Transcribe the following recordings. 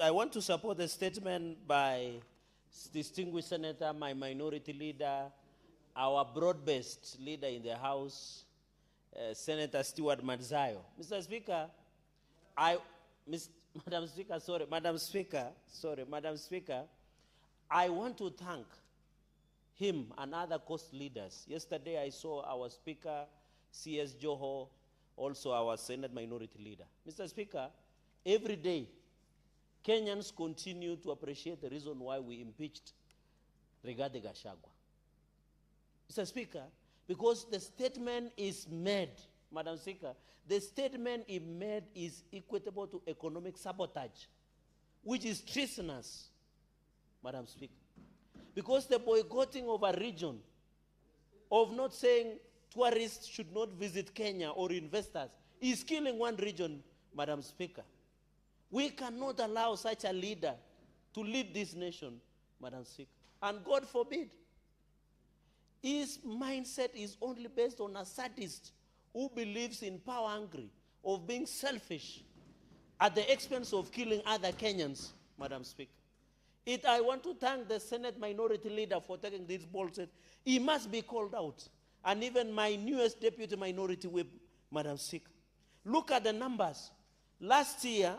I want to support the statement by distinguished senator, my minority leader, our broad-based leader in the House, Senator Stewart Madzayo. Mr. Speaker, Madam Speaker, I want to thank him and other coast leaders. Yesterday I saw our Speaker, C.S. Joho, also our Senate minority leader. Mr. Speaker, every day, Kenyans continue to appreciate the reason why we impeached Rigathi Gachagua. Mr. Speaker, because the statement is made, Madam Speaker, the statement he made is equitable to economic sabotage, which is treasonous, Madam Speaker. Because the boycotting of a region, of not saying tourists should not visit Kenya or investors, is killing one region, Madam Speaker. We cannot allow such a leader to lead this nation, Madam Speaker. And God forbid, his mindset is only based on a sadist who believes in power hungry, of being selfish at the expense of killing other Kenyans, Madam Speaker. I want to thank the Senate minority leader for taking this bold step. He must be called out. And even my newest deputy minority whip, Madam Speaker. Look at the numbers. Last year,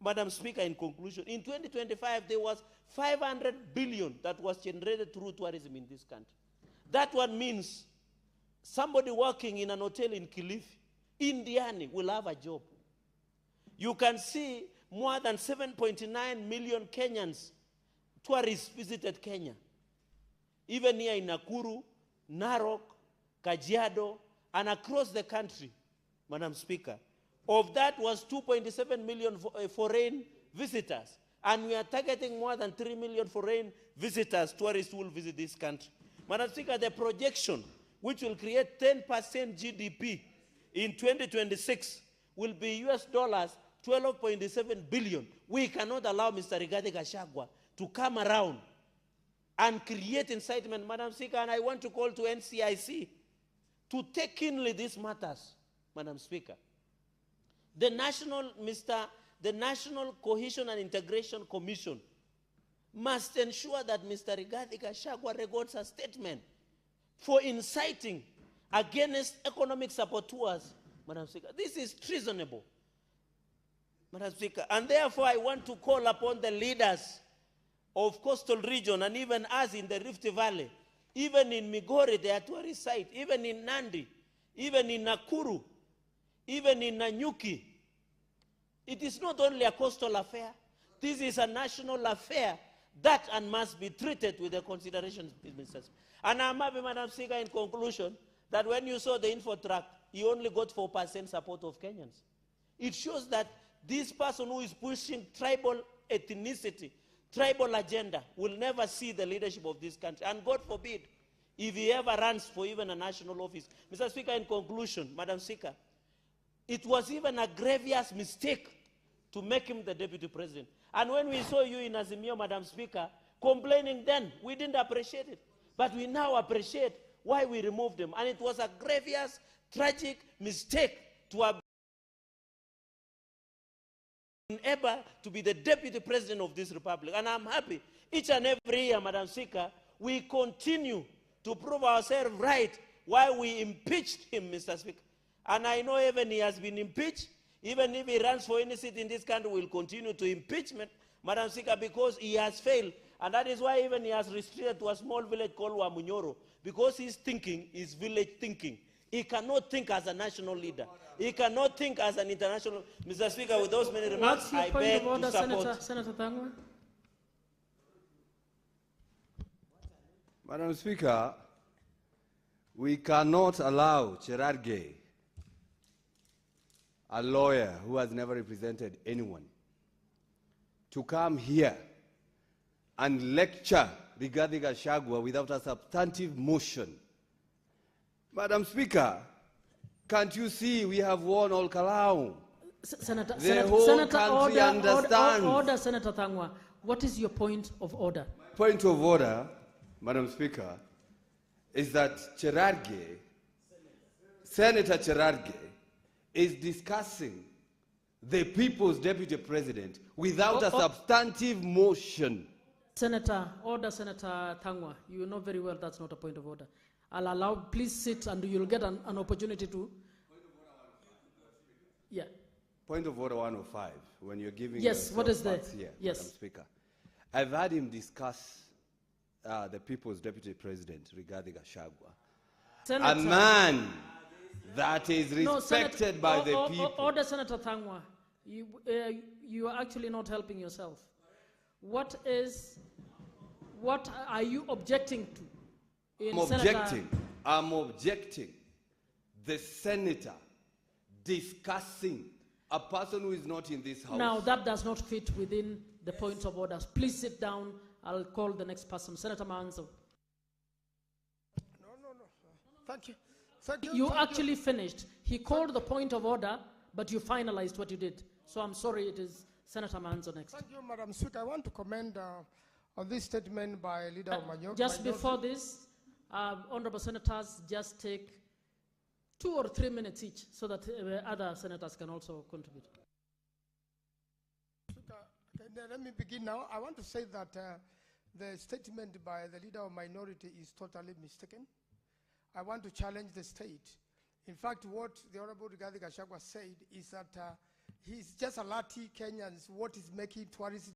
Madam Speaker, in conclusion, in 2025, there was 500 billion that was generated through tourism in this country. That one means somebody working in an hotel in Kilifi, Indiani, will have a job. You can see more than 7.9 million Kenyans, tourists visited Kenya. Even here in Nakuru, Narok, Kajiado, and across the country, Madam Speaker. Of that was 2.7 million foreign visitors. And we are targeting more than 3 million foreign visitors, tourists who will visit this country. Madam Speaker, the projection, which will create 10% GDP in 2026, will be US dollars 12.7 billion. We cannot allow Mr. Rigathi Gachagua to come around and create incitement, Madam Speaker, and I want to call to NCIC to take keenly these matters, Madam Speaker. The National Cohesion and Integration Commission must ensure that Mr. Rigathi Gachagua records a statement for inciting against economic saboteurs, Madam Speaker. This is treasonable, Madam Speaker. And therefore, I want to call upon the leaders of coastal region and even us in the Rift Valley, even in Migori, their tourist site, even in Nandi, even in Nakuru, even in Ncic. It is not only a coastal affair. This is a national affair that and must be treated with the consideration, Mr. Speaker. And I'm happy, Madam Speaker, in conclusion, that when you saw the info track, you only got 4% support of Kenyans. It shows that this person who is pushing tribal ethnicity, tribal agenda, will never see the leadership of this country. And God forbid, if he ever runs for even a national office. Mr. Speaker, in conclusion, Madam Speaker, it was even a grievous mistake to make him the deputy president. And when we saw you in Azimio, Madam Speaker, complaining then, we didn't appreciate it. But we now appreciate why we removed him. And it was a grievous, tragic mistake to have been able to be the deputy president of this republic. And I'm happy each and every year, Madam Speaker, we continue to prove ourselves right while we impeached him, Mr. Speaker. And I know even he has been impeached. Even if he runs for any seat in this country, we'll continue to impeachment, Madam Speaker, because he has failed. And that is why even he has restricted to a small village called Wamunyoro, because his thinking is village thinking. He cannot think as a national leader. He cannot think as an international. Mr. Speaker, with those many remarks, I beg to support. Senator Thangwa. Madam Speaker, we cannot allow Cherargei, a lawyer who has never represented anyone, to come here and lecture Rigathi Gachagua without a substantive motion. Madam Speaker, can't you see we have won all Kalau? Senator, order, Senator Thangwa. What is your point of order? Point of order, Madam Speaker, is that Cherargei, Senator Cherargei, is discussing the people's deputy president without a substantive motion. Senator, order, Senator Thangwa. You know very well that's not a point of order. I'll allow, please sit and you'll get an opportunity to. Yeah. Point of order 105, when you're giving Yes, what is the, here, yes. Madam Speaker. I've had him discuss the people's deputy president regarding Gachagua. Senator, A man that is no, respected Senator, by the people. Order, Senator Thangwa. You are actually not helping yourself. What are you objecting to? I'm objecting the senator discussing a person who is not in this house. Now, that does not fit within the points of orders. Please sit down. I'll call the next person. Senator Manzo. No. Thank you. Thank you. You actually finished. He called the point of order, but you finalized what you did. So I'm sorry, it is Senator Manzo next. Thank you, Madam Speaker. I want to comment on this statement by Leader of Minority. Just before this, honorable senators, just take 2 or 3 minutes each so that other senators can also contribute. Okay, let me begin now. I want to say that the statement by the Leader of Minority is totally mistaken. I want to challenge the state. In fact, what the Honorable Gachagua said is that he's just alerting Kenyans what is making tourists